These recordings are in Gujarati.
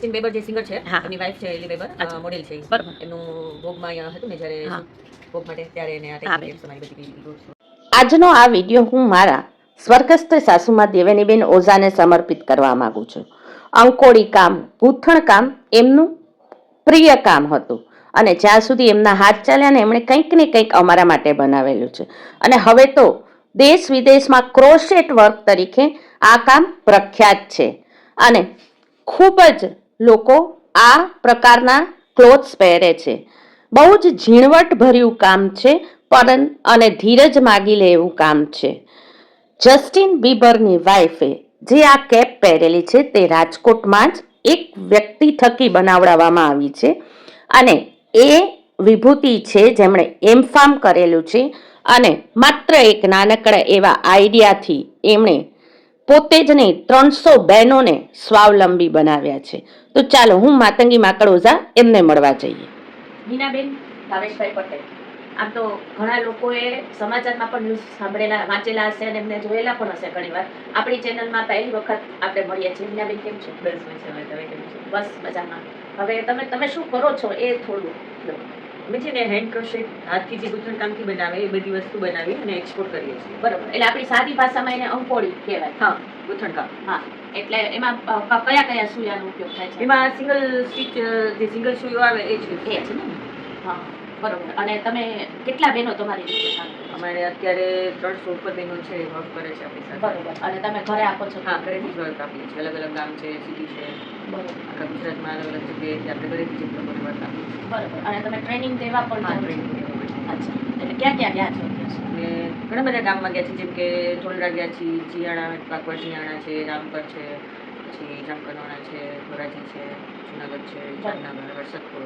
જસ્ટિન બેબર જે સિંગર છે હા. એમની વાઇફ છે એલી બેબર અચ્છા. મોડેલ છે ઈ. બરોબર. એમનું ભોગમાં અહીંયા હતું ને જ્યારે હા. ભોગ માટે ત્યારે એને આ હા, ટેકનિક તમારી બધી કીધી. આજનો આ વિડીયો હું મારા સ્વર્ગસ્થ સાસુમાં દેવેનીબેન ઓઝાને સમર્પિત કરવા માંગુ છું. અંકોડી કામ, ગૂંથણ કામ એમનું પ્રિય કામ હતું અને જ્યાં સુધી એમના હાથ ચાલ્યા ને એમણે કંઈક ને કંઈક અમારા માટે બનાવેલું છે અને હવે તો દેશ વિદેશમાં ક્રોશેટ વર્ક તરીકે આ કામ પ્રખ્યાત છે અને ખૂબ જ લોકો આ પ્રકારના ક્લોથ્સ પહેરે છે. બહુ જ ઝીણવટ ભર્યું કામ છે અને ધીરજ માગી લે એવું કામ છે. જસ્ટિન બીબરની વાઇફે જે આ કેપ પહેરેલી છે તે રાજકોટમાં જ એક વ્યક્તિ થકી બનાવડાવવામાં આવી છે અને એ વિભૂતિ છે જેમણે એમફાર્મ કરેલું છે અને માત્ર એક નાનકડા એવા આઈડિયાથી એમણે પોતે જ નહીં 300 બહેનોને સ્વાવલંબી બનાવ્યા છે. તો ચાલો હું માતંગી માકડ ઓઝા એમને મળવા જઈએ. મીનાબેન ભાવેશભાઈ પટેલ, આમ તો ઘણા લોકોએ સમાચારમાં પણ ન્યૂઝ સાંભળેલા વાંચેલા હશે અને એમને જોયેલા પણ હશે ઘણીવાર. આપણી ચેનલમાં પહેલી વખત આપણે મળીએ છીએ. મીનાબેન કેમ છો? બસ મજામાં, તમે કેમ છો? બસ મજામાં. હવે તમે શું કરો છો એ થોડું કહો. અમે છે ને હેન્ડ ક્રોશેટ હાથથી જે ગૂંથણ કામથી બનાવે એ બધી વસ્તુ બનાવી અને એક્સપોર્ટ કરીએ છીએ. બરોબર, એટલે આપણી સાદી ભાષામાં એને અંકોડી કહેવાય. હા, ગૂંથણ કામ. હા, એટલે એમાં કયા કયા સૂયાનો ઉપયોગ થાય છે? એમાં સિંગલ સ્ટીચ જે સિંગલ સૂયો આવે એ છે. એ છે ને. હા, બરોબર. અને તમે કેટલા બહેનો તમારી રીતે કામ કરો છો? અમારે અત્યારે 300 ઉપર બહેનો છે વર્ક કરે છે આપણી સાથે. બરોબર. અને તમે ઘરે આપો છો? હા, ઘરેથી જ વર્ક આપીએ છીએ. અલગ અલગ ગામ છે, સિટી છે. બરોબર. આખા ગુજરાતમાં અલગ અલગ જગ્યાએથી આપણે ઘરેથી જ લોકોને વર્ક આપીએ છીએ. બરોબર. અને તમે ટ્રેનિંગ દેવા પણ હા, જાઓ છો? ટ્રેનિંગ દેવા માટે. અચ્છા, એટલે ક્યાં ક્યાં ગયા છો? અને ઘણા બધા ગામમાં ગયા છે, જેમ કે ઢોલરા ગયા છીએ, ચિયાણા, કાકવડ ચિયાણા છે, રામપર છે, પછી જામકંડોરણા છે, ધોરાજી છે, જુનાગઢ છે, જામનગર, વરસદપુર.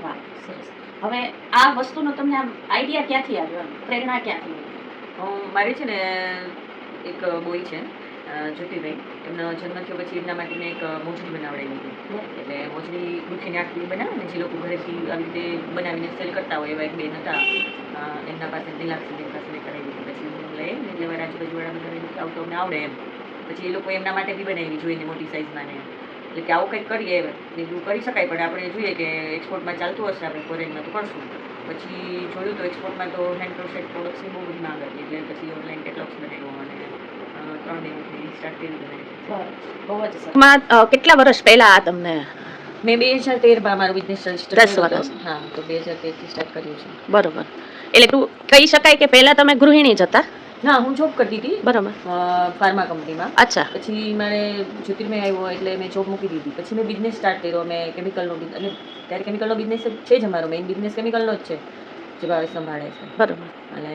વાહ, સરસ. હવે આ વસ્તુનો તમને આમ આઈડિયા ક્યાંથી આવ્યો? પ્રેરણા ક્યાંથી આવી? મારી છે ને એક બોય છે જ્યોતિભાઈ, એમનો જન્મ થયો પછી એમના માટે મેં એક મોજડી બનાવડાવી હતી. એટલે મોજડી ગુથીને આખી બનાવે ને જે લોકો ઘરેથી આવી રીતે બનાવીને સેલ કરતા હોય એવા એક બેન હતા, એમના પાસે દિલાક્ષી પાસે કરાવી હતી. પછી હું લઈ એટલે મારા આજુબાજુવાળા બધાને આવું તો અમને આવડે એમ. પછી એ લોકો એમના માટે બી બનાવી જોઈને મોટી સાઇઝમાં ને એટલે કે આવું કંઈક કરીએ બીજું કરી શકાય, પણ આપણે જોઈએ કે એક્સપોર્ટમાં ચાલતું હશે આપણે ફોરેનમાં તો કરશું. પછી જોયું તો એક્સપોર્ટમાં તો હેન્ડ ક્રોશેટ પ્રોડક્ટ્સની બહુ બધી માંગ હતી, એટલે પછી ઓનલાઈન કેટલોગ્સ બનાવ્યો અને 3 દિનથી સ્ટાર્ટ કરી બનાવી. બહુ જ સરસ. કેટલા વર્ષ પહેલા આ તમને? મેં 2013 મારો બિઝનેસ રજિસ્ટર 10 કર્યો હતો. વર્ષ. હા, તો 2013થી સ્ટાર્ટ કર્યું છે. બરોબર. એટલે તું કહી શકાય કે પહેલા તમે ગૃહિણી જ હતા? ના, હું જોબ કરતી હતી. બરોબર. ફાર્મા કંપનીમાં. અચ્છા. પછી મારે જ્યોતિર્મય આવ્યો એટલે મેં જોબ મૂકી દીધી. પછી મેં બિઝનેસ સ્ટાર્ટ કર્યો. મેં કેમિકલનો અને ત્યારે કેમિકલનો બિઝનેસ છે જ અમારો, મેઇન બિઝનેસ કેમિકલનો જ છે જે ભાવેશ સંભાળે છે. બરોબર. અને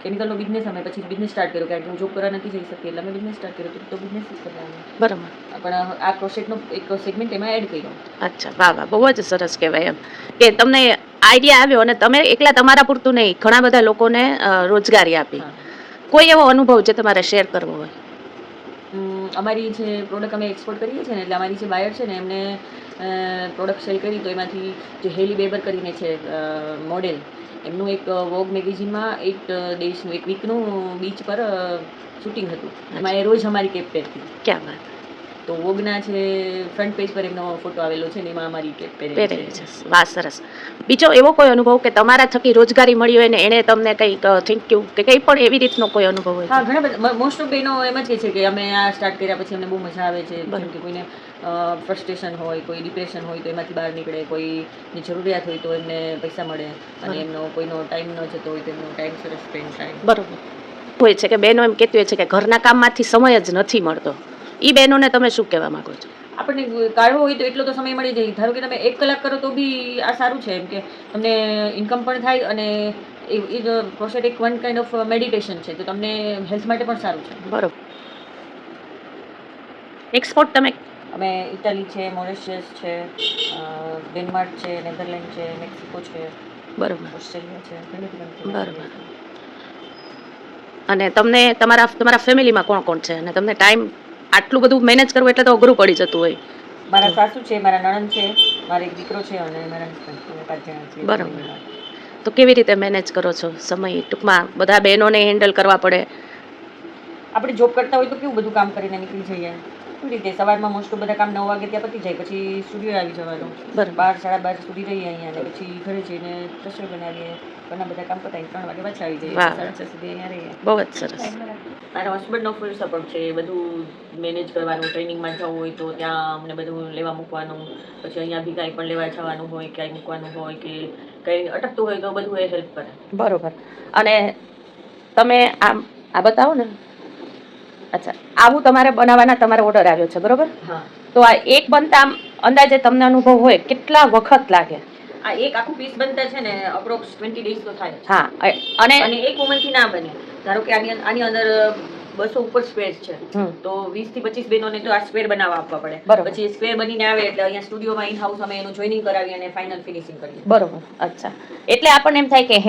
કેમિકલનો બિઝનેસ અમે પછી બિઝનેસ સ્ટાર્ટ કર્યો, કારણ કે હું જોબ કરવા નથી જઈ શકતી એટલે અમે બિઝનેસ સ્ટાર્ટ કર્યો. તો બિઝનેસ જ કરવાનો. બરોબર. પણ આ ક્રોશેટનો એક સેગમેન્ટ એમાં એડ કર્યો. અચ્છા, વાહ વાહ, બહુ જ સરસ કહેવાય એમ કે તમને આઈડિયા આવ્યો અને તમે એકલા તમારા પૂરતું નહીં ઘણા બધા લોકોને રોજગારી આપી. કોઈ એવો અનુભવ જે તમારે શેર કરવો હોય? અમારી જે પ્રોડક્ટ અમે એક્સપોર્ટ કરીએ છીએ ને, એટલે અમારી જે બાયર છે ને એમને પ્રોડક્ટ સેલ કરી તો એમાંથી જે હેલી બેબર કરીને છે મોડેલ, એમનું એક વોગ મેગેઝિનમાં 8 ડેઝનું એક વીકનું બીચ પર શૂટિંગ હતું. એમાં એ રોજ અમારી કેપ પહેરતી. ક્યાં વાત. તો વોગના જે ફ્રન્ટ પેજ પર એમનો ફોટો આવેલો છે ને એમાં અમારી કેપ પહેરેલી છે. વાહ, સરસ. બીજો એવો કોઈ અનુભવ કે તમારા થકી રોજગારી મળી હોય ને એને તમને કંઈક થેન્ક યુ કે કંઈ પણ એવી રીતનો કોઈ અનુભવ હોય? હા, ઘણા બધા મોસ્ટ ઓફ બહેનો એમ જ કહે છે કે અમે આ સ્ટાર્ટ કર્યા પછી અમને બહુ મજા આવે છે. જેમ કે કોઈને ફ્રસ્ટ્રેશન હોય, કોઈ ડિપ્રેશન હોય તો એમાંથી બહાર નીકળે, કોઈની જરૂરિયાત હોય તો એમને પૈસા મળે અને એમનો કોઈનો ટાઈમ ન જતો હોય તો એમનો ટાઈમ સરસ સ્પેન્ડ થાય. બરોબર. હોય છે કે બહેનો એમ કહેતી હોય છે કે ઘરના કામમાંથી સમય જ નથી મળતો. એ બહેનોને તમે શું કહેવા માંગો છો? આપણને કાઢવો હોય તો એટલો તો સમય મળી જાય. ધારો કે તમે 1 કલાક કરો તો બી આ સારું છે, એમ કે તમને ઇન્કમ પણ થાય અને એ ક્રોશેટ એક વન કાઇન્ડ ઓફ મેડિટેશન છે, તો તમને હેલ્થ માટે પણ સારું છે. બરોબર. એક્સપોર્ટ તમે? અમે ઇટાલી છે, મોરિશિયસ છે, ડેનમાર્ક છે, નેધરલેન્ડ છે, મેક્સિકો છે, બરોબર, ઓસ્ટ્રેલિયા છે, ઘણી બધી. બરોબર. અને તમને તમારા ફેમિલીમાં કોણ કોણ છે અને તમને ટાઈમ આટલું બધું મેનેજ કરવું એટલે તો અઘરું પડી જતું હોય? મારા સાસુ છે, મારા નણંદ છે, મારો એક દીકરો છે અને મારા હસબન્ડ. અમે 5 જણા છીએ. બરોબર. તો કેવી રીતે મેનેજ કરો છો સમય? ટૂંકમાં બધા બહેનોને હેન્ડલ કરવા પડે. આપણે જોબ કરતા હોય તો કેવું બધું કામ કરીને નીકળી જઈએ, એવી રીતે સવારમાં મોસ્ટ બધા કામ 9 વાગે ત્યાં પતી જાય, પછી સ્ટુડિયો આવી જવાનું, બરાબર. 12 સાડા 12 સુધી રહીએ અહીંયા, અને પછી ઘરે જઈને રસોઈ બનાવીએ, ઘણા બધા કામ પતાવીને 3 વાગે પાછા આવી જઈએ, વાહ. 6:30 સુધી અહીંયા રહીએ. બહુ જ સરસ. મારા હસબન્ડનો ફૂલ સપોર્ટ છે, બધું મેનેજ કરવાનું, ટ્રેનિંગમાં જવું હોય તો ત્યાં અમને બધું લેવા મૂકવાનું, પછી અહીંયા બી કાંઈ પણ લેવા જવાનું હોય, ક્યાંય મૂકવાનું હોય કે કંઈ અટકતું હોય તો બધું એ હેલ્પ કરે. બરોબર. અને તમે આ બતાવો ને. અચ્છા, આવું તમારે બનાવવાના તમારો ઓર્ડર આવ્યો છે, બરોબર? હા. તો આ એક બનતા આમ અંદાજે તમને અનુભવ હોય કેટલા વખત લાગે? આ એક આખું પીસ બનતા છે ને અપ્રોક્સ 20 days તો થાય. હા. અને એક વુમનથી ના બને. ધારો કે આની અંદર 200 ઉપર સ્ક્વેર છે, તો 20 થી 25 બહેનોને તો આ સ્ક્વેર બનાવવા આપવા પડે. બરોબર. પછી સ્ક્વેર બનીને આવે એટલે અહીંયા સ્ટુડિયોમાં ઇન હાઉસ અમે એનું જોઈનિંગ કરાવી અને ફાઇનલ ફિનિશિંગ કરીએ. બરોબર. અચ્છા, એટલે આપણને એમ થાય કે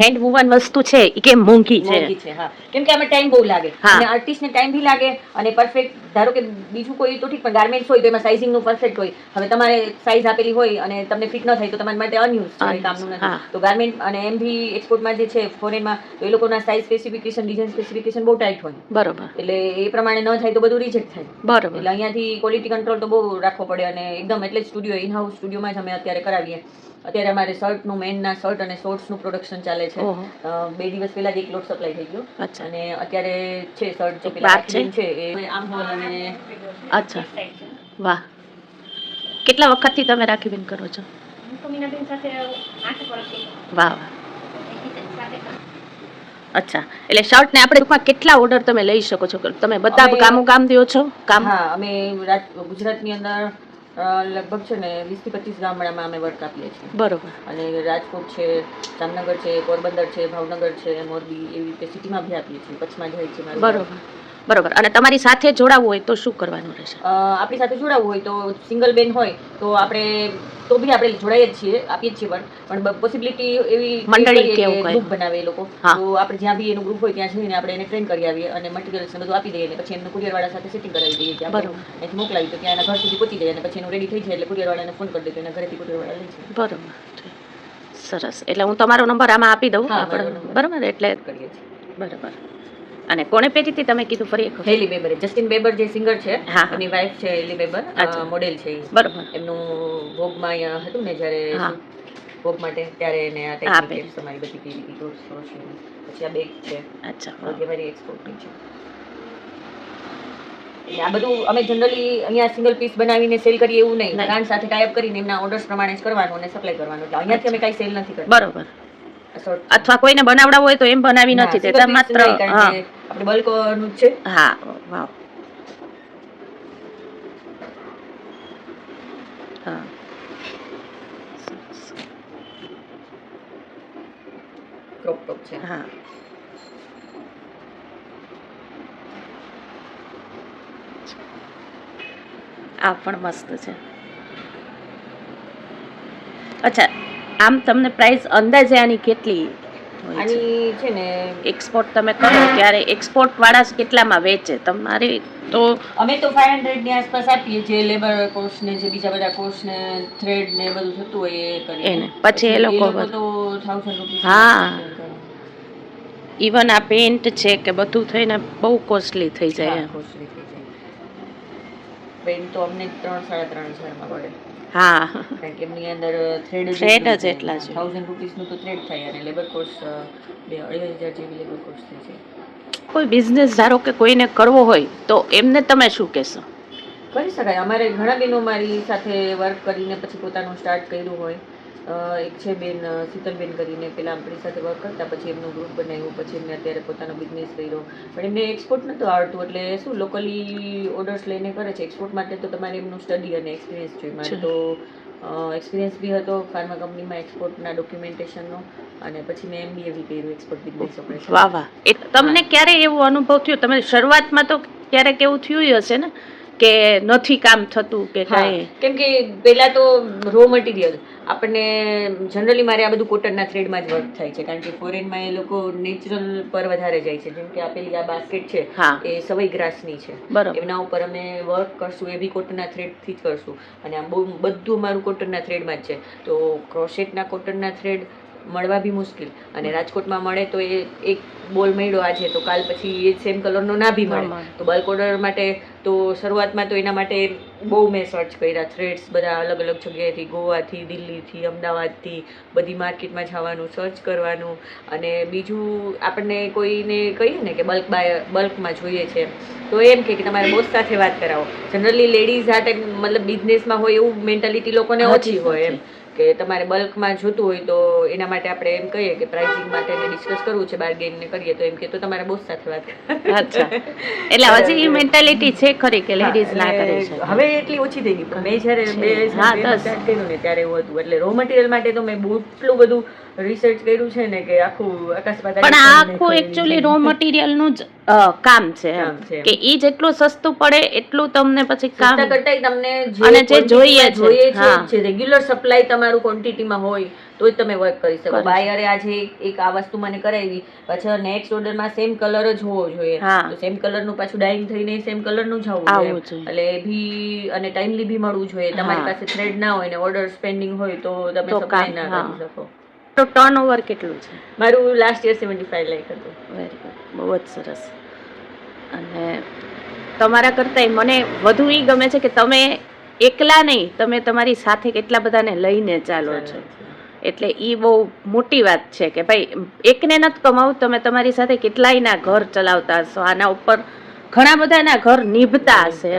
હેન્ડ વુવન વસ્તુ છે એ કેમ મોંઘી મોંઘી છે. હા, કેમ કે આમાં ટાઈમ બહુ લાગે, હા. અને આર્ટિસ્ટને ટાઈમ બી લાગે, અને પરફેક્ટ ધારો કે બીજું કોઈ તો ઠીક, પણ ગાર્મેન્ટ્સ હોય તો એમાં સાઇઝિંગનું પરફેક્ટ હોય. હવે તમારે સાઇઝ આપેલી હોય અને તમને ફિટ ન થાય તો તમારા માટે અનયુઝ છે, એ કામનું નથી. હા. તો ગાર્મેન્ટ અને એમ બી એક્સપોર્ટમાં જે છે ફોરેનમાં, તો એ લોકોના સાઇઝ સ્પેસિફિકેશન, ડિઝાઇન સ્પેસિફિકેશન બહુ ટાઈટ હોય. બરોબર. એટલે એ પ્રમાણે ન થાય તો બધું રિજેક્ટ થાય. બરોબર. એટલે અહીંયાથી ક્વોલિટી કંટ્રોલ તો બહુ રાખવો પડે, અને એકદમ એટલે જ સ્ટુડિયો ઇન હાઉસ સ્ટુડિયોમાં જ અમે અત્યારે કરાવીએ. અત્યારે અમારે શર્ટનું, મેનના શર્ટ અને શોર્ટ્સનું પ્રોડક્શન ચાલે છે. ઓહો. 2 દિવસ પહેલા જ એક લોટ સપ્લાય થઈ ગયો. અચ્છા. અને અત્યારે છે શર્ટ જે એક પેલા વાત છે? છે એ આમ હોલ અને અચ્છા, વાહ. કેટલા વખતથી તમે રાખીબેન કરો છો? વાહ વાહ. અચ્છા, એટલે શર્ટ ને આપણે ટૂંકમાં કેટલા ઓર્ડર તમે લઈ શકો છો? તમે બધા કામ દો છો? કામ? હા, અમે ગુજરાતની અંદર લગભગ છે ને 20 થી 25 ગામડામાં અમે વર્ક આપીએ છીએ. બરોબર. અને રાજકોટ છે, જામનગર છે, પોરબંદર છે, ભાવનગર છે, મોરબી, એવી રીતે સિટીમાં બી આપીએ છીએ. કચ્છમાં જાય છે મારું. બરોબર. બરોબર. અને તમારી સાથે જોડાવવું હોય તો શું કરવાનું રહેશે? આપણી સાથે જોડાવવું હોય તો સિંગલ બેન હોય તો આપણે જોડાઈએ જ છીએ, આપીએ જ છીએ વર્ક, પણ પોસિબિલિટી એવી મંડળી કે એવું ગ્રુપ બનાવે એ લોકો, હા. તો આપણે જ્યાં બી એનું ગ્રુપ હોય ત્યાં જઈને આપણે એને ટ્રેન કરી આવીએ અને મટીરિયલ્સ ને બધું આપી દઈએ, અને પછી એમનું કુરિયરવાળા સાથે સેટિંગ કરાવી દઈએ કે આપણે અહીંથી મોકલાવી તો ત્યાં એના ઘર સુધી પહોંચી જાય, અને પછી એનું રેડી થઈ જાય એટલે કુરિયરવાળાને ફોન કરી દે તો એના ઘરેથી કુરિયરવાળા લે છે. બરોબર. સરસ. એટલે હું તમારો નંબર આમાં આપી દઉં. હા, બરોબર. એટલે કરીએ છીએ. બરોબર. અને કોણે પહેરી હતી તમે કીધું ફરી એક વખત? હેલી બેબર, જસ્ટિન બેબર જે સિંગર છે, હા. એની વાઇફ છે હેલી બેબર, અચ્છા. મોડેલ છે ઈ. બરોબર. એમનું ભોગમાં અહીંયા હતું ને જ્યારે હા. ભોગ માટે, ત્યારે એને આ હા, ટેકનિક તમારી બધી કેવી રીતે પછી આ બેગ છે. અચ્છા. બધી અમારી એક્સપોર્ટની છે. એટલે આ બધું અમે જનરલી અહીંયા સિંગલ પીસ બનાવીને સેલ કરીએ એવું નહીં, બ્રાન્ડ સાથે ટાઈપ કરીને એમના ઓર્ડર્સ પ્રમાણે જ કરવાનું અને સપ્લાય કરવાનું. એટલે અહીંયાથી અમે કાંઈ સેલ નથી કરતા. બરોબર. અથવા કોઈને બનાવડાવવું હોય તો એમ બનાવી નથી દેતા, માત્ર આપણે બલ્કનું જ છે. હા. વાવ. હા. ક્રોપ ટોપ છે. હા. આ પણ મસ્ત છે. અચ્છા, આમ તમને પ્રાઇસ અંદાજે આની કેટલી હોય છે? આની છે ને એક્સપોર્ટ તમે કરો ત્યારે એક્સપોર્ટ વાળા કેટલામાં વેચે? તમારી તો અમે તો 500 ની આસપાસ આપીએ, જે લેબર કોર્સ ને જે બીજા બધા કોર્સ ને થ્રેડ ને બધું થતું હોય એ કરીને. પછી એ લોકો તો 1000 રૂપીસ. હા. ઇવન આ પેન્ટ છે કે બધું થઈને બહુ કોસ્ટલી થઈ જાય. કોસ્ટલી થઈ જાય. પેન્ટ તો અમને 3,000-3,500 માં પડે. હા. કારણ કે એમની અંદર થ્રેડ જ એટલા છે. 1000 રૂપીસનું તો થ્રેડ થાય, અને લેબર કોર્સ 2,500 જેવી લેબર કોર્સ થાય છે. કોઈ બિઝનેસ ધારો કે કોઈને કરવો હોય તો એમને તમે શું કહેશો? કરી શકાય. અમારે ઘણા બહેનો મારી સાથે વર્ક કરીને પછી પોતાનું સ્ટાર્ટ કર્યું હોય. એક છે બેન શીતલબેન કરીને, પહેલાં આપણી સાથે વર્ક કરતા, પછી એમનું ગ્રુપ બનાવ્યું, પછી એમને અત્યારે પોતાનો બિઝનેસ કર્યો. પણ એમને એક્સપોર્ટ નહોતું આવડતું, એટલે શું લોકલી ઓર્ડર્સ લઈને કરે છે. એક્સપોર્ટ માટે તો તમારે એમનું સ્ટડી અને એક્સપિરિયન્સ જોઈએ. મારે તો એક્સપિરિયન્સ બી હતો ફાર્મા કંપનીમાં એક્સપોર્ટના ડોક્યુમેન્ટેશનનો, અને પછી મેં MBA બી કર્યું એક્સપોર્ટ બિઝનેસ ઓપરેશન. વાહ વાહ. તમને ક્યારે એવો અનુભવ થયો? તમે શરૂઆતમાં તો ક્યારેક એવું થયું હશે ને કે નથી કામ થતું કે કાંઈ? કેમ કે પહેલા તો રો મટીરિયલ આપણને જનરલી મારે આ બધું કોટનના થ્રેડમાં જ વર્ક થાય છે, કારણ કે ફોરેનમાં એ લોકો નેચરલ પર વધારે જાય છે. જેમ કે આપેલી આ બાસ્કેટ છે એ સવઈ ગ્રાસની છે, એમના ઉપર અમે વર્ક કરશું એ બી કોટનના થ્રેડથી જ કરશું, અને આ બધું અમારું કોટનના થ્રેડમાં જ છે. તો ક્રોશેટના કોટનના થ્રેડ મળવા બી મુશ્કેલ. અને રાજકોટમાં મળે તો એ એક બોલ મળ્યો આજે તો કાલ પછી એ સેમ કલરનો ના બી મળે. તો બલ્ક ઓર્ડર માટે તો શરૂઆતમાં તો એના માટે બહુ મેં સર્ચ કર્યા, થ્રેડ્સ બધા અલગ અલગ જગ્યાએથી, ગોવાથી, દિલ્હીથી, અમદાવાદથી, બધી માર્કેટમાં જવાનું, સર્ચ કરવાનું. અને બીજું આપણને કોઈને કહીએ ને કે બલ્કમાં જોઈએ છે તો એમ કે તમારે બોસ સાથે વાત કરાવો. જનરલી લેડીઝ આ ટાઈમ મતલબ બિઝનેસમાં હોય એવું મેન્ટાલિટી લોકોને ઓછી હોય એમ કે તમારે બલ્કમાં જોતું હોય તો એના માટે આપણે એમ કહીએ કે પ્રાઇસિંગ માટે ડિસ્કસ કરવું છે, બાર્ગેન ને કરીએ તો એમ કે તો તમારા બોસ સાથે વાત અચ્છા, એટલે હજી એ મેન્ટાલિટી છે ખરી કે લેડીઝ ના કરી શકે. હવે એટલી ઓછી થઈ ગઈ. મેં જ્યારે સ્ટાર્ટ કર્યું ને ત્યારે એવું હતું. એટલે રો મટીરિયલ માટે તો મેં એટલું બધું રિસર્ચ કર્યું છે ને કે આખું આકાશ પાતાળ. પણ આ આખું એકચ્યુઅલી રો મટીરિયલ નું જ કામ છે કે ઈ જેટલું સસ્તું પડે એટલું તમને પછી કામ કરતા તમને અને જે જોઈએ છે જે રેગ્યુલર સપ્લાય તમારું ક્વોન્ટિટીમાં હોય તો જ તમે વર્ક કરી શકો. બાયરે આજે એક આ વસ્તુ મને કરાવી, પછી નેક્સ્ટ ઓર્ડરમાં સેમ કલર જ હોવો જોઈએ, તો સેમ કલર નું પાછું ડાઇંગ થઈને સેમ કલર નું જ આવવું જોઈએ. એટલે ભી અને ટાઈમલી ભી મળવું જોઈએ. તમારી પાસે થ્રેડ ના હોય ને ઓર્ડર પેન્ડિંગ હોય તો તમે સપ્લાય ના કરી શકો. તો ટર્નઓવર કેટલું છે? મારું લાસ્ટ યર 75 લાખ હતું. વેરી ગુડ, બહુ જ સરસ. અને તમારા કરતાં મને વધુ એ ગમે છે કે તમે એકલા નહીં, તમે તમારી સાથે કેટલા બધાને લઈને ચાલો છો. એટલે એ બહુ મોટી વાત છે કે ભાઈ એકને નથી કમાવું, તમે તમારી સાથે કેટલાયના ઘર ચલાવતા હશો. આના ઉપર ઘણા બધાના ઘર નિભતા હશે.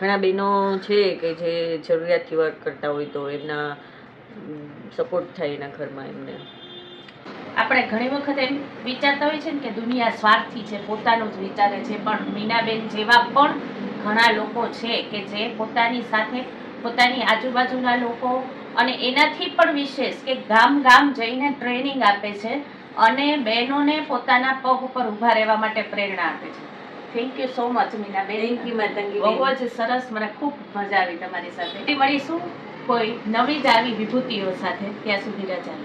ઘણા બહેનો છે કે જે જરૂરિયાતથી વર્ક કરતા હોય તો એમના સપોર્ટ થાય એના ઘરમાં એમને. આપણે ઘણી વખત એમ વિચારતા હોય છે ને કે દુનિયા સ્વાર્થી છે, પોતાનું જ વિચારે છે, પણ મીનાબેન જેવા પણ ઘણા લોકો છે કે જે પોતાની સાથે પોતાની આજુબાજુના લોકો અને એનાથી પણ વિશેષ કે ગામ ગામ જઈને ટ્રેનિંગ આપે છે અને બહેનોને પોતાના પગ ઉપર ઊભા રહેવા માટે પ્રેરણા આપે છે. Thank you so much Minaben. બહુ જ સરસ, મને ખૂબ મજા આવી તમારી સાથે. મળીશું કોઈ નવી જ આવી વિભૂતિઓ સાથે. ત્યાં સુધી રજા.